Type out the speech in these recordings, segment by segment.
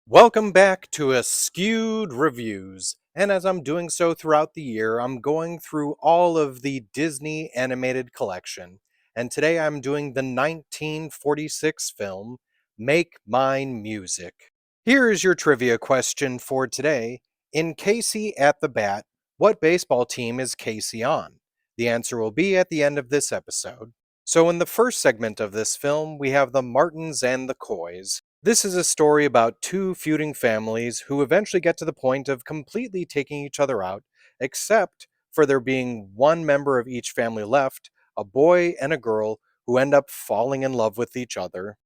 Welcome back to Askewed Reviews. And as I'm doing so throughout the year, I'm going through all of the Disney animated collection. And today I'm doing the 1946 film, Make Mine Music. Here is your trivia question for today. In Casey at the Bat, what baseball team is Casey on? The answer will be at the end of this episode. So, in the first segment of this film, we have the Martins and the Coys. This is a story about two feuding families who eventually get to the point of completely taking each other out, except for there being one member of each family left, a boy and a girl, who end up falling in love with each other.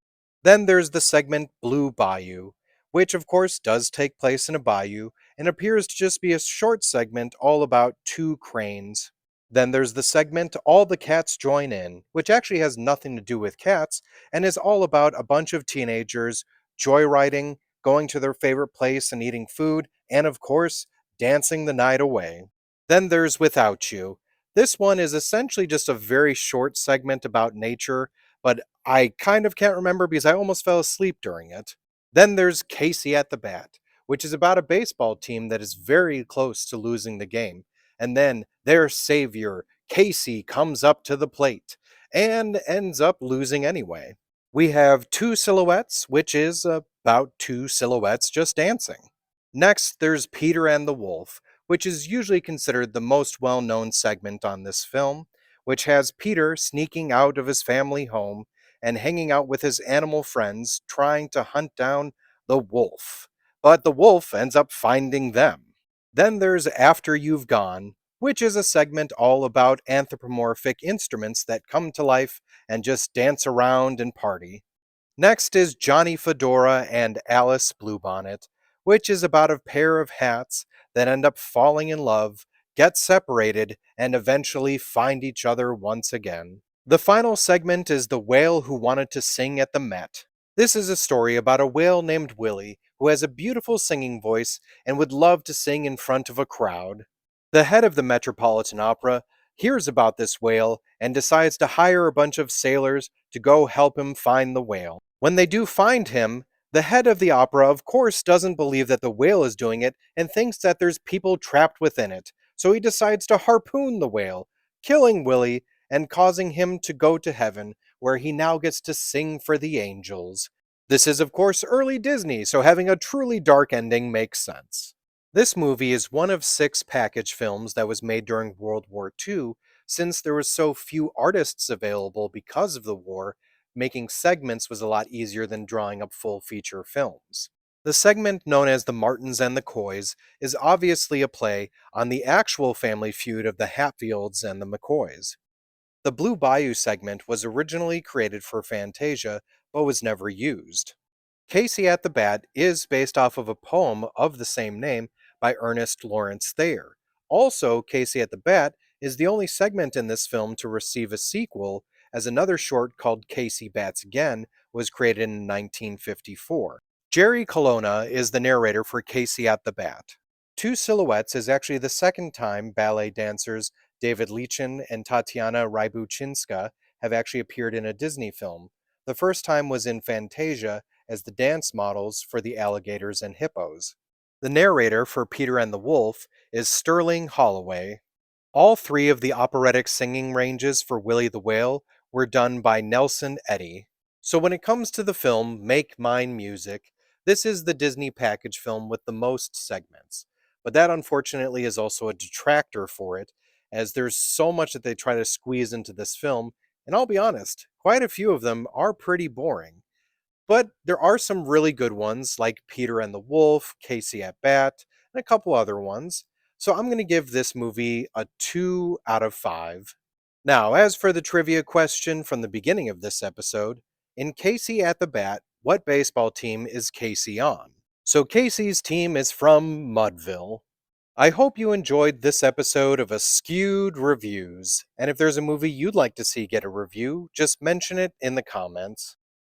Then there's the segment Blue Bayou, which of course does take place in a bayou and appears to just be a short segment all about two cranes. Then there's the segment All the Cats Join In, which actually has nothing to do with cats and is all about a bunch of teenagers joyriding, going to their favorite place and eating food, and of course, dancing the night away. Then there's Without You. This one is essentially just a very short segment about nature, but I kind of can't remember because I almost fell asleep during it. Then there's Casey at the Bat, which is about a baseball team that is very close to losing the game. And then their savior, Casey, comes up to the plate and ends up losing anyway. We have Two Silhouettes, which is about two silhouettes just dancing. Next, there's Peter and the Wolf, which is usually considered the most well known segment on this film, which has Peter sneaking out of his family home and hanging out with his animal friends trying to hunt down the wolf. But the wolf ends up finding them. Then there's After You've Gone, which is a segment all about anthropomorphic instruments that come to life and just dance around and party. Next is Johnny Fedora and Alice Bluebonnet, which is about a pair of hats that end up falling in love, get separated, and eventually find each other once again. The final segment is The Whale Who Wanted to Sing at the Met. This is a story about a whale named Willie who has a beautiful singing voice and would love to sing in front of a crowd. The head of the Metropolitan Opera hears about this whale and decides to hire a bunch of sailors to go help him find the whale. When they do find him, the head of the opera, of course, doesn't believe that the whale is doing it and thinks that there's people trapped within it, so he decides to harpoon the whale, killing Willie and causing him to go to heaven, where he now gets to sing for the angels. This is, of course, early Disney, so having a truly dark ending makes sense. This movie is one of 6 package films that was made during World War II, since there were so few artists available because of the war. Making segments was a lot easier than drawing up full feature films. The segment known as The Martins and the Coys is obviously a play on the actual family feud of the Hatfields and the McCoys. The Blue Bayou segment was originally created for Fantasia, but was never used. Casey at the Bat is based off of a poem of the same name by Ernest Lawrence Thayer. Also, Casey at the Bat is the only segment in this film to receive a sequel, as another short called Casey Bats Again was created in 1954. Jerry Colonna is the narrator for Casey at the Bat. Two Silhouettes is actually the second time ballet dancers David Lichin and Tatiana Rybuchinska have actually appeared in a Disney film. The first time was in Fantasia as the dance models for the alligators and hippos. The narrator for Peter and the Wolf is Sterling Holloway. All 3 of the operatic singing ranges for Willie the Whale were done by Nelson Eddy. So when it comes to the film Make Mine Music, this is the Disney package film with the most segments. But that unfortunately is also a detractor for it, as there's so much that they try to squeeze into this film, and I'll be honest, quite a few of them are pretty boring. But there are some really good ones, like Peter and the Wolf, Casey at Bat, and a couple other ones. So I'm going to give this movie a 2 out of 5. Now, as for the trivia question from the beginning of this episode, in Casey at the Bat, what baseball team is Casey on? So Casey's team is from Mudville. I hope you enjoyed this episode of Askewed Reviews, and if there's a movie you'd like to see get a review, just mention it in the comments.